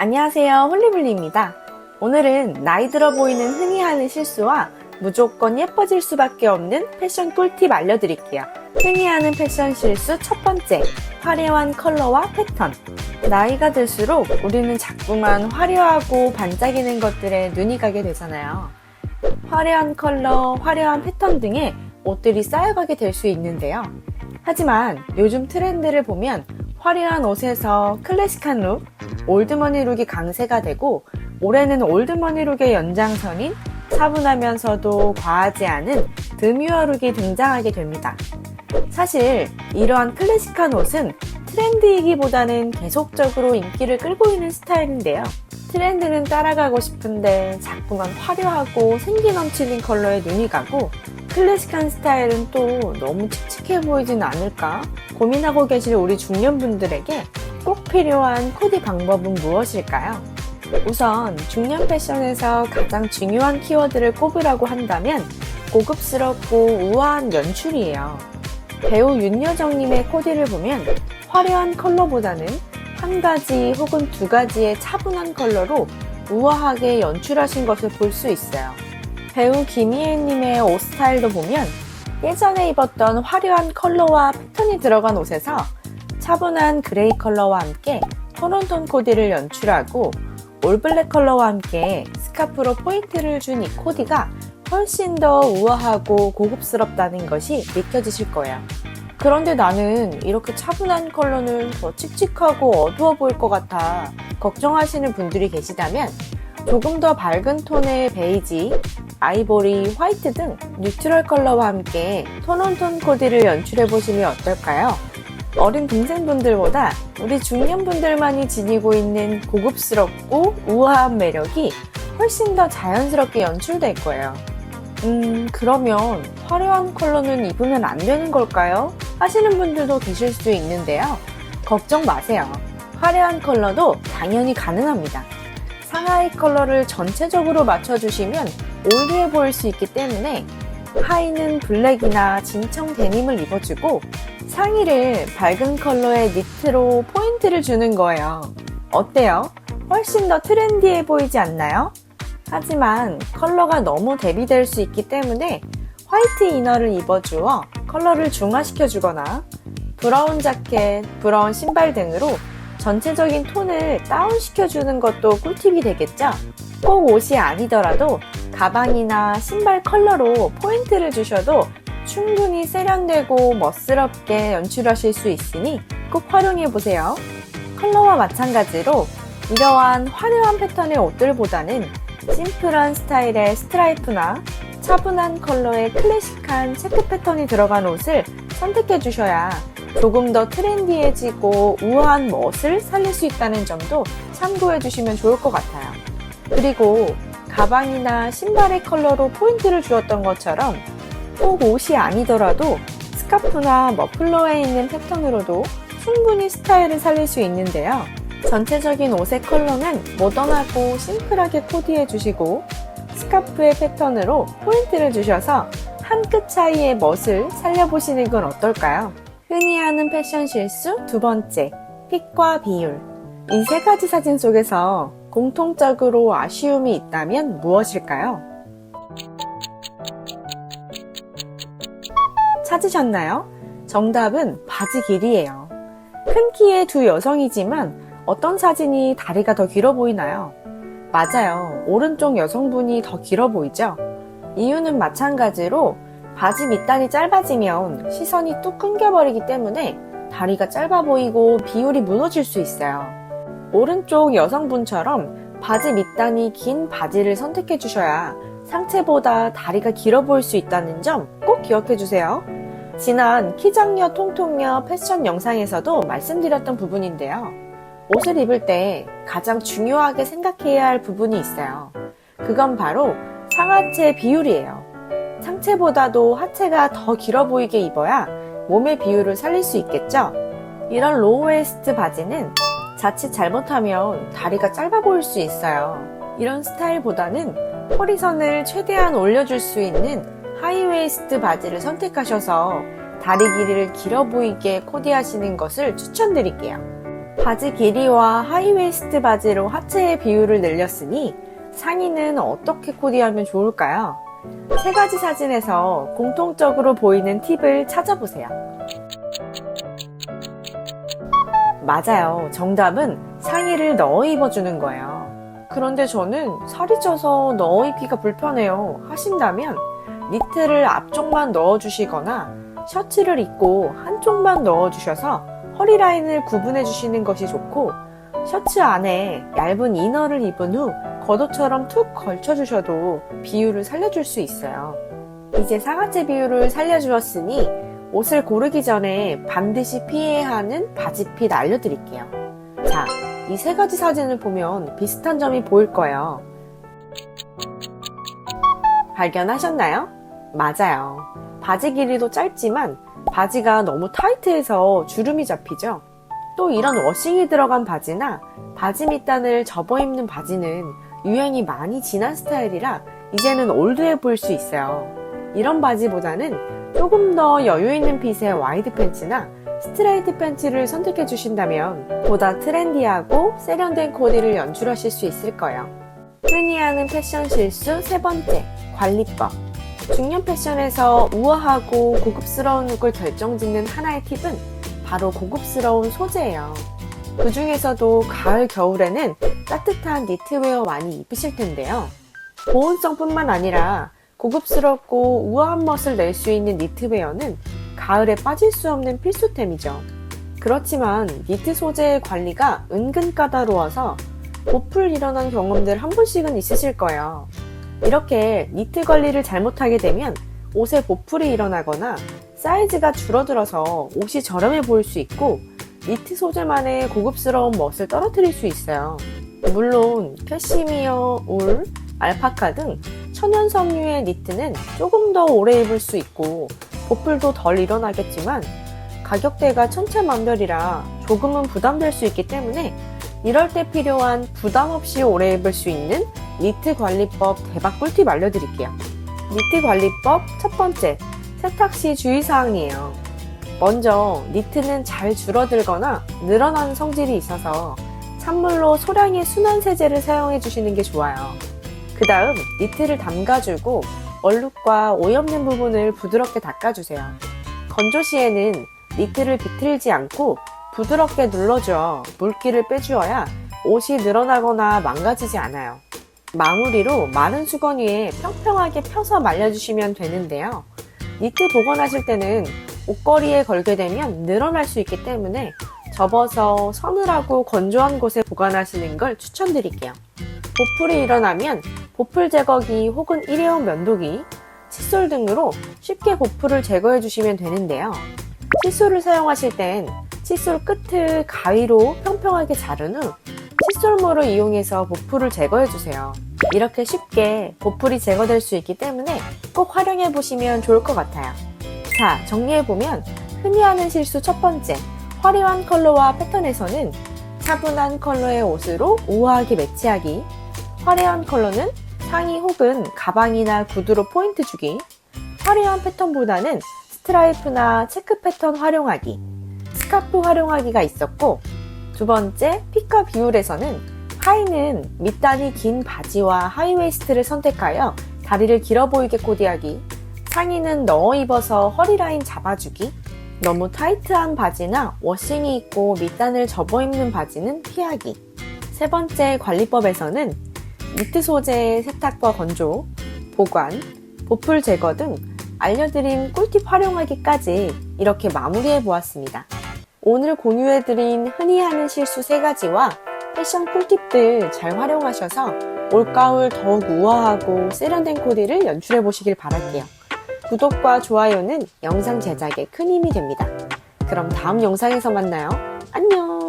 안녕하세요, 홀리블리입니다. 오늘은 나이 들어 보이는 흔히 하는 실수와 무조건 예뻐질 수밖에 없는 패션 꿀팁 알려드릴게요. 흔히 하는 패션 실수 첫 번째, 화려한 컬러와 패턴. 나이가 들수록 우리는 자꾸만 화려하고 반짝이는 것들에 눈이 가게 되잖아요. 화려한 컬러, 화려한 패턴 등의 옷들이 쌓여가게 될 수 있는데요. 하지만 요즘 트렌드를 보면 화려한 옷에서 클래식한 룩, 올드머니 룩이 강세가 되고, 올해는 올드머니 룩의 연장선인 차분하면서도 과하지 않은 드뮤어 룩이 등장하게 됩니다. 사실 이러한 클래식한 옷은 트렌드이기보다는 계속적으로 인기를 끌고 있는 스타일인데요. 트렌드는 따라가고 싶은데 자꾸만 화려하고 생기 넘치는 컬러에 눈이 가고, 클래식한 스타일은 또 너무 칙칙해 보이진 않을까 고민하고 계실 우리 중년분들에게 꼭 필요한 코디 방법은 무엇일까요? 우선 중년 패션에서 가장 중요한 키워드를 꼽으라고 한다면 고급스럽고 우아한 연출이에요. 배우 윤여정님의 코디를 보면 화려한 컬러보다는 한 가지 혹은 두 가지의 차분한 컬러로 우아하게 연출하신 것을 볼 수 있어요. 배우 김희애님의 옷 스타일도 보면 예전에 입었던 화려한 컬러와 패턴이 들어간 옷에서 차분한 그레이 컬러와 함께 톤온톤 코디를 연출하고 올블랙 컬러와 함께 스카프로 포인트를 준 이 코디가 훨씬 더 우아하고 고급스럽다는 것이 느껴지실 거예요. 그런데 나는 이렇게 차분한 컬러는 더 칙칙하고 어두워 보일 것 같아 걱정하시는 분들이 계시다면 조금 더 밝은 톤의 베이지, 아이보리, 화이트 등 뉴트럴 컬러와 함께 톤온톤 코디를 연출해보시면 어떨까요? 어린 동생분들보다 우리 중년분들만이 지니고 있는 고급스럽고 우아한 매력이 훨씬 더 자연스럽게 연출될 거예요. 그러면 화려한 컬러는 입으면 안 되는 걸까요? 하시는 분들도 계실 수 있는데요. 걱정 마세요. 화려한 컬러도 당연히 가능합니다. 상하이 컬러를 전체적으로 맞춰주시면 올드해 보일 수 있기 때문에 하의는 블랙이나 진청 데님을 입어주고 상의를 밝은 컬러의 니트로 포인트를 주는 거예요. 어때요? 훨씬 더 트렌디해 보이지 않나요? 하지만 컬러가 너무 대비될 수 있기 때문에 화이트 이너를 입어주어 컬러를 중화시켜 주거나 브라운 자켓, 브라운 신발 등으로 전체적인 톤을 다운시켜 주는 것도 꿀팁이 되겠죠? 꼭 옷이 아니더라도 가방이나 신발 컬러로 포인트를 주셔도 충분히 세련되고 멋스럽게 연출하실 수 있으니 꼭 활용해보세요. 컬러와 마찬가지로 이러한 화려한 패턴의 옷들보다는 심플한 스타일의 스트라이프나 차분한 컬러의 클래식한 체크 패턴이 들어간 옷을 선택해 주셔야 조금 더 트렌디해지고 우아한 멋을 살릴 수 있다는 점도 참고해 주시면 좋을 것 같아요. 그리고 가방이나 신발의 컬러로 포인트를 주었던 것처럼 꼭 옷이 아니더라도 스카프나 머플러에 있는 패턴으로도 충분히 스타일을 살릴 수 있는데요. 전체적인 옷의 컬러는 모던하고 심플하게 코디해 주시고 스카프의 패턴으로 포인트를 주셔서 한 끗 차이의 멋을 살려보시는 건 어떨까요? 흔히 하는 패션 실수 두 번째, 핏과 비율. 이 세 가지 사진 속에서 공통적으로 아쉬움이 있다면 무엇일까요? 찾으셨나요? 정답은 바지 길이예요. 큰 키의 두 여성이지만 어떤 사진이 다리가 더 길어 보이나요? 맞아요. 오른쪽 여성분이 더 길어 보이죠? 이유는 마찬가지로 바지 밑단이 짧아지면 시선이 뚝 끊겨버리기 때문에 다리가 짧아 보이고 비율이 무너질 수 있어요. 오른쪽 여성분처럼 바지 밑단이 긴 바지를 선택해 주셔야 상체보다 다리가 길어 보일 수 있다는 점 꼭 기억해 주세요. 지난 키장녀 통통녀 패션 영상에서도 말씀드렸던 부분인데요. 옷을 입을 때 가장 중요하게 생각해야 할 부분이 있어요. 그건 바로 상하체 비율이에요. 상체보다도 하체가 더 길어 보이게 입어야 몸의 비율을 살릴 수 있겠죠? 이런 로우웨이스트 바지는 자칫 잘못하면 다리가 짧아 보일 수 있어요. 이런 스타일보다는 허리선을 최대한 올려줄 수 있는 하이웨이스트 바지를 선택하셔서 다리 길이를 길어 보이게 코디하시는 것을 추천드릴게요. 바지 길이와 하이웨이스트 바지로 하체의 비율을 늘렸으니 상의는 어떻게 코디하면 좋을까요? 세 가지 사진에서 공통적으로 보이는 팁을 찾아보세요. 맞아요. 정답은 상의를 넣어 입어주는 거예요. 그런데 저는 살이 쪄서 넣어 입기가 불편해요 하신다면 니트를 앞쪽만 넣어주시거나 셔츠를 입고 한쪽만 넣어주셔서 허리 라인을 구분해 주시는 것이 좋고, 셔츠 안에 얇은 이너를 입은 후 겉옷처럼 툭 걸쳐주셔도 비율을 살려줄 수 있어요. 이제 상하체 비율을 살려주었으니 옷을 고르기 전에 반드시 피해야 하는 바지핏 알려드릴게요. 자, 이 세 가지 사진을 보면 비슷한 점이 보일 거예요. 발견하셨나요? 맞아요. 바지 길이도 짧지만 바지가 너무 타이트해서 주름이 잡히죠. 또 이런 워싱이 들어간 바지나 바지 밑단을 접어 입는 바지는 유행이 많이 지난 스타일이라 이제는 올드해 보일 수 있어요. 이런 바지보다는 조금 더 여유 있는 핏의 와이드 팬츠나 스트레이트 팬츠를 선택해 주신다면 보다 트렌디하고 세련된 코디를 연출하실 수 있을 거예요. 흔히 하는 패션 실수 세 번째, 관리법. 중년 패션에서 우아하고 고급스러운 룩을 결정짓는 하나의 팁은 바로 고급스러운 소재예요. 그 중에서도 가을, 겨울에는 따뜻한 니트웨어 많이 입으실 텐데요. 보온성뿐만 아니라 고급스럽고 우아한 멋을 낼 수 있는 니트웨어는 가을에 빠질 수 없는 필수템이죠. 그렇지만 니트 소재의 관리가 은근 까다로워서 보풀 일어난 경험들 한 번씩은 있으실 거예요. 이렇게 니트 관리를 잘못하게 되면 옷에 보풀이 일어나거나 사이즈가 줄어들어서 옷이 저렴해 보일 수 있고 니트 소재만의 고급스러운 멋을 떨어뜨릴 수 있어요. 물론 캐시미어, 울, 알파카 등 천연 섬유의 니트는 조금 더 오래 입을 수 있고 보풀도 덜 일어나겠지만 가격대가 천차만별이라 조금은 부담될 수 있기 때문에 이럴 때 필요한 부담 없이 오래 입을 수 있는 니트 관리법 대박 꿀팁 알려드릴게요. 니트 관리법 첫 번째, 세탁 시 주의사항이에요. 먼저 니트는 잘 줄어들거나 늘어나는 성질이 있어서 찬물로 소량의 순한 세제를 사용해 주시는 게 좋아요. 그 다음 니트를 담가주고 얼룩과 오염된 부분을 부드럽게 닦아주세요. 건조 시에는 니트를 비틀지 않고 부드럽게 눌러주어 물기를 빼주어야 옷이 늘어나거나 망가지지 않아요. 마무리로 마른 수건 위에 평평하게 펴서 말려주시면 되는데요. 니트 보관하실 때는 옷걸이에 걸게 되면 늘어날 수 있기 때문에 접어서 서늘하고 건조한 곳에 보관하시는 걸 추천드릴게요. 보풀이 일어나면 보풀 제거기 혹은 일회용 면도기, 칫솔 등으로 쉽게 보풀을 제거해 주시면 되는데요. 칫솔을 사용하실 땐 칫솔 끝을 가위로 평평하게 자른 후 칫솔모를 이용해서 보풀을 제거해 주세요. 이렇게 쉽게 보풀이 제거될 수 있기 때문에 꼭 활용해 보시면 좋을 것 같아요. 자, 정리해보면 흔히 하는 실수 첫 번째, 화려한 컬러와 패턴에서는 차분한 컬러의 옷으로 우아하게 매치하기. 화려한 컬러는 상의 혹은 가방이나 구두로 포인트 주기. 화려한 패턴보다는 스트라이프나 체크 패턴 활용하기, 스카프 활용하기가 있었고, 두 번째, 핏과 비율에서는 하의는 밑단이 긴 바지와 하이웨이스트를 선택하여 다리를 길어 보이게 코디하기, 상의는 넣어 입어서 허리 라인 잡아주기, 너무 타이트한 바지나 워싱이 있고 밑단을 접어 입는 바지는 피하기. 세 번째 관리법에서는 니트 소재의 세탁과 건조, 보관, 보풀 제거 등 알려드린 꿀팁 활용하기까지 이렇게 마무리해 보았습니다. 오늘 공유해드린 흔히 하는 실수 3가지와 패션 꿀팁들 잘 활용하셔서 올가을 더욱 우아하고 세련된 코디를 연출해 보시길 바랄게요. 구독과 좋아요는 영상 제작에 큰 힘이 됩니다. 그럼 다음 영상에서 만나요. 안녕!